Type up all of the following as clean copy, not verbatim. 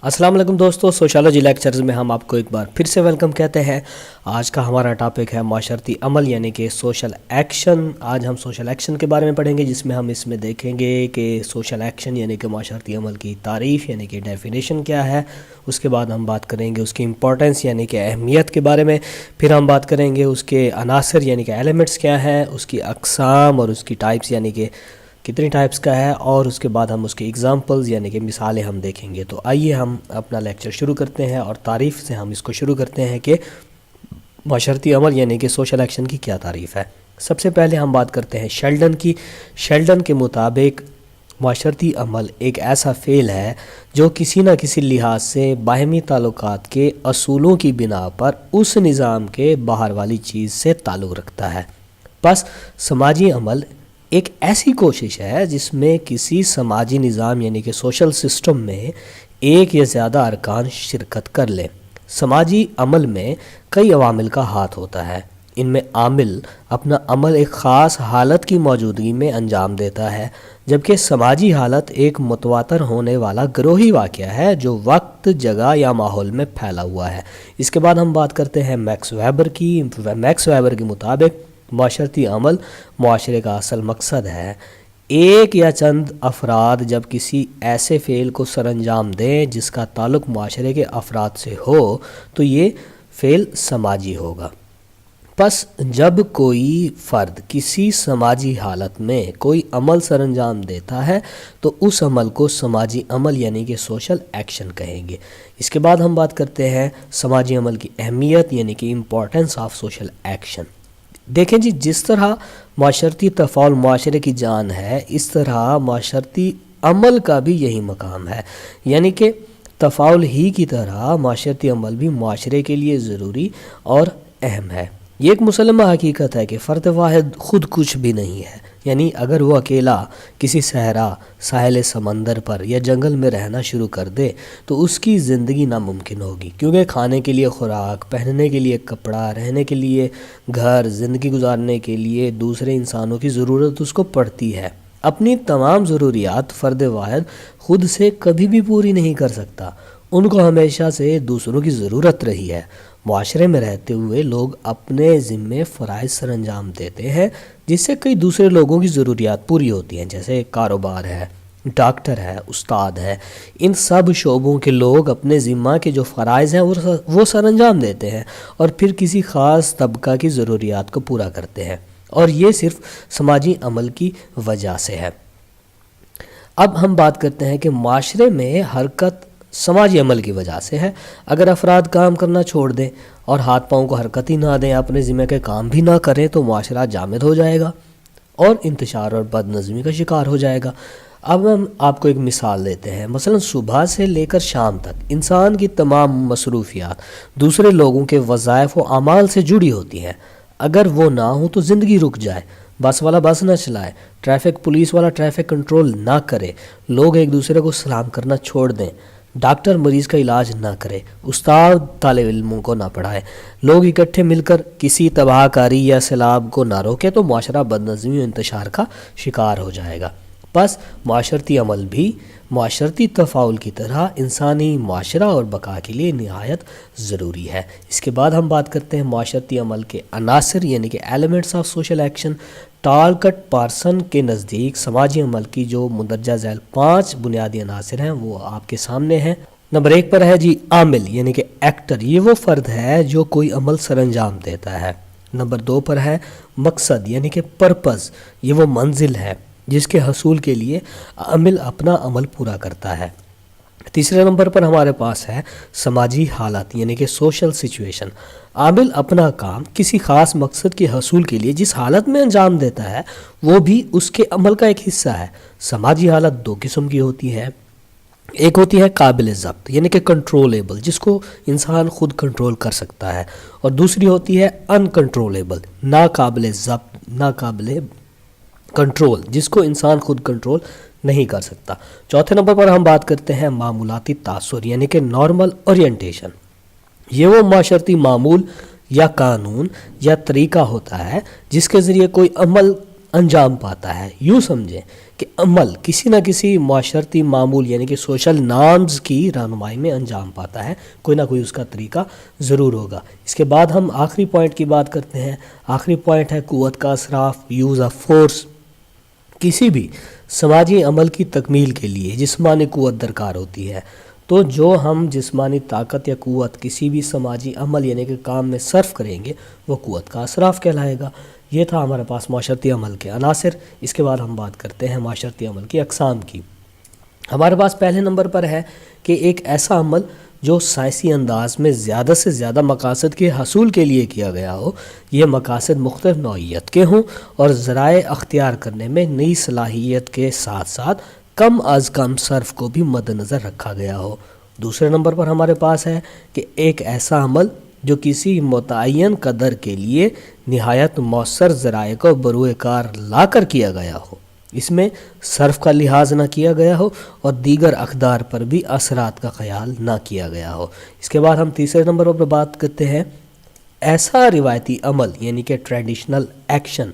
السلام علیکم دوستو، سوشالوجی لیکچرز میں ہم آپ کو ایک بار پھر سے ویلکم کہتے ہیں۔ آج کا ہمارا ٹاپک ہے معاشرتی عمل یعنی کہ سوشل ایکشن۔ آج ہم سوشل ایکشن کے بارے میں پڑھیں گے، جس میں ہم اس میں دیکھیں گے کہ سوشل ایکشن یعنی کہ معاشرتی عمل کی تعریف یعنی کہ ڈیفینیشن کیا ہے۔ اس کے بعد ہم بات کریں گے اس کی امپورٹنس یعنی کہ اہمیت کے بارے میں۔ پھر ہم بات کریں گے اس کے عناصر یعنی کہ ایلیمنٹس کیا ہیں، اس کی اقسام اور اس کی ٹائپس یعنی کہ کتنی ٹائپس کا ہے، اور اس کے بعد ہم اس کی ایگزامپلز یعنی کہ مثالیں ہم دیکھیں گے۔ تو آئیے ہم اپنا لیکچر شروع کرتے ہیں، اور تعریف سے ہم اس کو شروع کرتے ہیں کہ معاشرتی عمل یعنی کہ سوشل ایکشن کی کیا تعریف ہے۔ سب سے پہلے ہم بات کرتے ہیں شیلڈن کی۔ شیلڈن کے مطابق معاشرتی عمل ایک ایسا فعل ہے جو کسی نہ کسی لحاظ سے باہمی تعلقات کے اصولوں کی بنا پر اس نظام کے باہر والی چیز سے تعلق رکھتا ہے۔ بس سماجی عمل ایک ایسی کوشش ہے جس میں کسی سماجی نظام یعنی کہ سوشل سسٹم میں ایک یا زیادہ ارکان شرکت کر لیں۔ سماجی عمل میں کئی عوامل کا ہاتھ ہوتا ہے۔ ان میں عامل اپنا عمل ایک خاص حالت کی موجودگی میں انجام دیتا ہے، جبکہ سماجی حالت ایک متواتر ہونے والا گروہی واقعہ ہے جو وقت، جگہ یا ماحول میں پھیلا ہوا ہے۔ اس کے بعد ہم بات کرتے ہیں میکس ویبر کی۔ میکس ویبر کے مطابق معاشرتی عمل معاشرے کا اصل مقصد ہے۔ ایک یا چند افراد جب کسی ایسے فعل کو سر انجام دیں جس کا تعلق معاشرے کے افراد سے ہو تو یہ فعل سماجی ہوگا۔ پس جب کوئی فرد کسی سماجی حالت میں کوئی عمل سر انجام دیتا ہے تو اس عمل کو سماجی عمل یعنی کہ سوشل ایکشن کہیں گے۔ اس کے بعد ہم بات کرتے ہیں سماجی عمل کی اہمیت یعنی کہ امپورٹنس آف سوشل ایکشن۔ دیکھیں جی، جس طرح معاشرتی تفاعل معاشرے کی جان ہے، اس طرح معاشرتی عمل کا بھی یہی مقام ہے، یعنی کہ تفاعل ہی کی طرح معاشرتی عمل بھی معاشرے کے لیے ضروری اور اہم ہے۔ یہ ایک مسلمہ حقیقت ہے کہ فرد واحد خود کچھ بھی نہیں ہے، یعنی اگر وہ اکیلا کسی صحرا، ساحل سمندر پر یا جنگل میں رہنا شروع کر دے تو اس کی زندگی ناممکن ہوگی، کیونکہ کھانے کے لیے خوراک، پہننے کے لیے کپڑا، رہنے کے لیے گھر، زندگی گزارنے کے لیے دوسرے انسانوں کی ضرورت اس کو پڑتی ہے۔ اپنی تمام ضروریات فرد واحد خود سے کبھی بھی پوری نہیں کر سکتا، ان کو ہمیشہ سے دوسروں کی ضرورت رہی ہے۔ معاشرے میں رہتے ہوئے لوگ اپنے ذمے فرائض سر انجام دیتے ہیں جس سے کئی دوسرے لوگوں کی ضروریات پوری ہوتی ہیں، جیسے کاروبار ہے، ڈاکٹر ہے، استاد ہے۔ ان سب شعبوں کے لوگ اپنے ذمہ کے جو فرائض ہیں وہ سر انجام دیتے ہیں اور پھر کسی خاص طبقہ کی ضروریات کو پورا کرتے ہیں، اور یہ صرف سماجی عمل کی وجہ سے ہے۔ اب ہم بات کرتے ہیں کہ معاشرے میں حرکت سماجی عمل کی وجہ سے ہے۔ اگر افراد کام کرنا چھوڑ دیں اور ہاتھ پاؤں کو حرکت ہی نہ دیں، اپنے ذمہ کے کام بھی نہ کریں تو معاشرہ جامد ہو جائے گا اور انتشار اور بد نظمی کا شکار ہو جائے گا۔ اب ہم آپ کو ایک مثال دیتے ہیں۔ مثلا صبح سے لے کر شام تک انسان کی تمام مصروفیات دوسرے لوگوں کے وظائف و اعمال سے جڑی ہوتی ہیں۔ اگر وہ نہ ہوں تو زندگی رک جائے، بس والا بس نہ چلائے، ٹریفک پولیس والا ٹریفک کنٹرول نہ کرے، لوگ ایک دوسرے کو سلام کرنا چھوڑ دیں، ڈاکٹر مریض کا علاج نہ کرے، استاد طالب علموں کو نہ پڑھائے، لوگ اکٹھے مل کر کسی تباہ کاری یا سیلاب کو نہ روکے تو معاشرہ بد نظمی و انتشار کا شکار ہو جائے گا۔ بس معاشرتی عمل بھی معاشرتی تفاعل کی طرح انسانی معاشرہ اور بقا کے لیے نہایت ضروری ہے۔ اس کے بعد ہم بات کرتے ہیں معاشرتی عمل کے عناصر یعنی کہ elements of social action. Talcott Parson کے نزدیک سماجی عمل کی جو مندرجہ ذیل 5 بنیادی عناصر ہیں وہ آپ کے سامنے ہیں۔ نمبر 1 پر ہے جی عامل یعنی کہ ایکٹر، یہ وہ فرد ہے جو کوئی عمل سر انجام دیتا ہے۔ نمبر 2 پر ہے مقصد یعنی کہ پرپز، یہ وہ منزل ہے جس کے حصول کے لیے عامل اپنا عمل پورا کرتا ہے۔ تیسرے نمبر پر ہمارے پاس ہے سماجی حالت یعنی کہ سوشل سچویشن۔ عامل اپنا کام کسی خاص مقصد کے حصول کے لیے جس حالت میں انجام دیتا ہے وہ بھی اس کے عمل کا ایک حصہ ہے۔ سماجی حالت 2 قسم کی ہوتی ہے، ایک ہوتی ہے قابل ضبط یعنی کہ کنٹرولیبل، جس کو انسان خود کنٹرول کر سکتا ہے، اور دوسری ہوتی ہے انکنٹرولیبل، ناقابل ضبط، ناقابل کنٹرول، جس کو انسان خود کنٹرول نہیں کر سکتا۔ چوتھے نمبر پر ہم بات کرتے ہیں معمولاتی تاثر یعنی کہ نارمل اورینٹیشن۔ یہ وہ معاشرتی معمول یا قانون یا طریقہ ہوتا ہے جس کے ذریعے کوئی عمل انجام پاتا ہے۔ یوں سمجھیں کہ عمل کسی نہ کسی معاشرتی معمول یعنی کہ سوشل نارمز کی رہنمائی میں انجام پاتا ہے، کوئی نہ کوئی اس کا طریقہ ضرور ہوگا۔ اس کے بعد ہم آخری پوائنٹ کی بات کرتے ہیں۔ آخری پوائنٹ ہے قوت کا اصراف، یوز آف فورس۔ کسی بھی سماجی عمل کی تکمیل کے لیے جسمانی قوت درکار ہوتی ہے، تو جو ہم جسمانی طاقت یا قوت کسی بھی سماجی عمل یعنی کہ کام میں صرف کریں گے وہ قوت کا اصراف کہلائے گا۔ یہ تھا ہمارے پاس معاشرتی عمل کے عناصر۔ اس کے بعد ہم بات کرتے ہیں معاشرتی عمل کی اقسام کی۔ ہمارے پاس پہلے نمبر پر ہے کہ ایک ایسا عمل جو سائنسی انداز میں زیادہ سے زیادہ مقاصد کے حصول کے لیے کیا گیا ہو، یہ مقاصد مختلف نوعیت کے ہوں اور ذرائع اختیار کرنے میں نئی صلاحیت کے ساتھ ساتھ کم از کم صرف کو بھی مد نظر رکھا گیا ہو۔ دوسرے نمبر پر ہمارے پاس ہے کہ ایک ایسا عمل جو کسی متعین قدر کے لیے نہایت مؤثر ذرائع کو بروئے کار لا کر کیا گیا ہو، اس میں صرف کا لحاظ نہ کیا گیا ہو اور دیگر اقدار پر بھی اثرات کا خیال نہ کیا گیا ہو۔ اس کے بعد ہم تیسرے نمبر پر بات کرتے ہیں ایسا روایتی عمل یعنی کہ ٹریڈیشنل ایکشن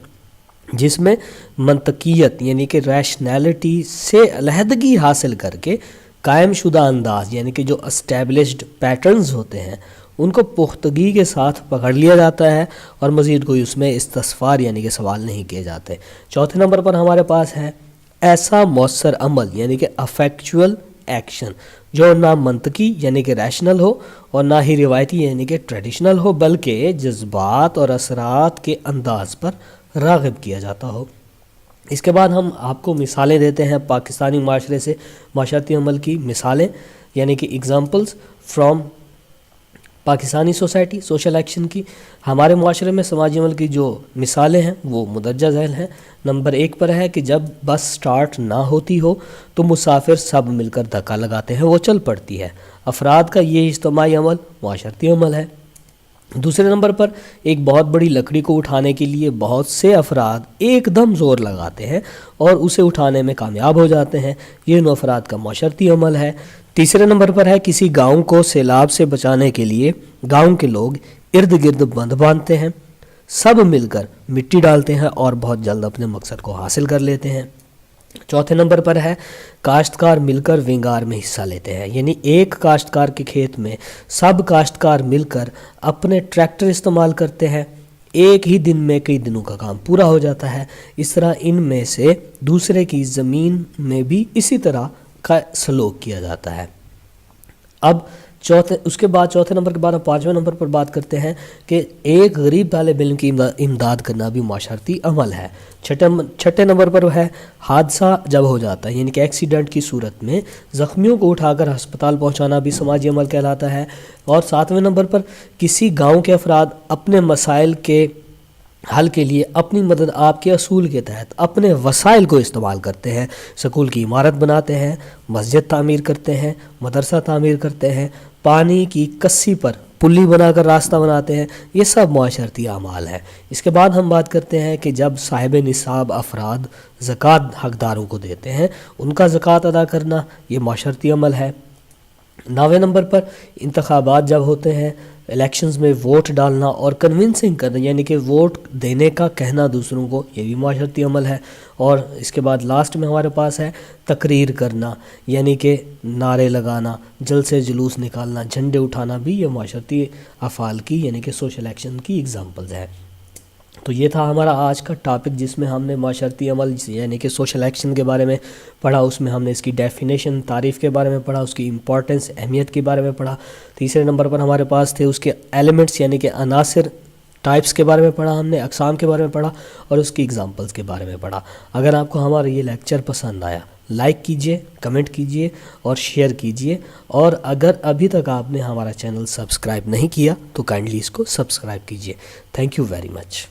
جس میں منطقیت یعنی کہ ریشنالٹی سے علیحدگی حاصل کر کے قائم شدہ انداز یعنی کہ جو اسٹیبلشڈ پیٹرنز ہوتے ہیں ان کو پختگی کے ساتھ پکڑ لیا جاتا ہے اور مزید کوئی اس میں استفسار یعنی کہ سوال نہیں کیے جاتے۔ چوتھے نمبر پر ہمارے پاس ہے ایسا مؤثر عمل یعنی کہ افیکچول ایکشن جو نہ منطقی یعنی کہ ریشنل ہو اور نہ ہی روایتی یعنی کہ ٹریڈیشنل ہو، بلکہ جذبات اور اثرات کے انداز پر راغب کیا جاتا ہو۔ اس کے بعد ہم آپ کو مثالیں دیتے ہیں پاکستانی معاشرے سے معاشرتی عمل کی مثالیں یعنی کہ examples from Pakistani society social action کی۔ ہمارے معاشرے میں سماجی عمل کی جو مثالیں ہیں وہ مندرجہ ذیل ہیں۔ نمبر 1 پر ہے کہ جب بس سٹارٹ نہ ہوتی ہو تو مسافر سب مل کر دھکا لگاتے ہیں، وہ چل پڑتی ہے۔ افراد کا یہ اجتماعی عمل معاشرتی عمل ہے۔ دوسرے نمبر پر ایک بہت بڑی لکڑی کو اٹھانے کے لیے بہت سے افراد ایک دم زور لگاتے ہیں اور اسے اٹھانے میں کامیاب ہو جاتے ہیں، یہ ان افراد کا معاشرتی عمل ہے۔ تیسرے نمبر پر ہے کسی گاؤں کو سیلاب سے بچانے کے لیے گاؤں کے لوگ ارد گرد بند باندھتے ہیں، سب مل کر مٹی ڈالتے ہیں اور بہت جلد اپنے مقصد کو حاصل کر لیتے ہیں۔ چوتھے نمبر پر ہے کاشتکار مل کر ونگار میں حصہ لیتے ہیں، یعنی ایک کاشتکار کے کھیت میں سب کاشتکار مل کر اپنے ٹریکٹر استعمال کرتے ہیں، ایک ہی دن میں کئی دنوں کا کام پورا ہو جاتا ہے۔ اس طرح ان میں سے دوسرے کی زمین میں بھی اسی طرح کا سلوک کیا جاتا ہے۔ اب اس کے بعد چوتھے نمبر کے بعد ہم 5ویں نمبر پر بات کرتے ہیں کہ ایک غریب طالب علم کی امداد کرنا بھی معاشرتی عمل ہے۔ چھٹے نمبر پر ہے حادثہ جب ہو جاتا ہے یعنی کہ ایکسیڈنٹ کی صورت میں زخمیوں کو اٹھا کر ہسپتال پہنچانا بھی سماجی عمل کہلاتا ہے۔ اور 7ویں نمبر پر کسی گاؤں کے افراد اپنے مسائل کے حل کے لیے اپنی مدد آپ کے اصول کے تحت اپنے وسائل کو استعمال کرتے ہیں، سکول کی عمارت بناتے ہیں، مسجد تعمیر کرتے ہیں، مدرسہ تعمیر کرتے ہیں، پانی کی کسی پر پلی بنا کر راستہ بناتے ہیں، یہ سب معاشرتی اعمال ہیں۔ اس کے بعد ہم بات کرتے ہیں کہ جب صاحب نصاب افراد زکوٰۃ حقداروں کو دیتے ہیں، ان کا زکوٰۃ ادا کرنا یہ معاشرتی عمل ہے۔ 9ویں نمبر پر انتخابات جب ہوتے ہیں، الیکشنز میں ووٹ ڈالنا اور کنونسنگ کرنا یعنی کہ ووٹ دینے کا کہنا دوسروں کو، یہ بھی معاشرتی عمل ہے۔ اور اس کے بعد لاسٹ میں ہمارے پاس ہے تقریر کرنا یعنی کہ نعرے لگانا، جلسے جلوس نکالنا، جھنڈے اٹھانا بھی یہ معاشرتی افعال کی یعنی کہ سوشل ایکشن کی ایگزامپلز ہیں۔ تو یہ تھا ہمارا آج کا ٹاپک جس میں ہم نے معاشرتی عمل یعنی کہ سوشل ایکشن کے بارے میں پڑھا، اس میں ہم نے اس کی ڈیفینیشن تعریف کے بارے میں پڑھا، اس کی امپورٹنس اہمیت کے بارے میں پڑھا۔ تیسرے نمبر پر ہمارے پاس تھے اس کے ایلیمنٹس یعنی کہ عناصر ٹائپس کے بارے میں پڑھا، ہم نے اقسام کے بارے میں پڑھا اور اس کی ایگزامپلس کے بارے میں پڑھا۔ اگر آپ کو ہمارا یہ لیکچر پسند آیا لائک کیجئے، کمنٹ کیجئے اور شیئر کیجئے، اور اگر ابھی تک آپ نے ہمارا چینل سبسکرائب نہیں کیا تو کائنڈلی اس کو سبسکرائب کیجئے۔ Thank you very much.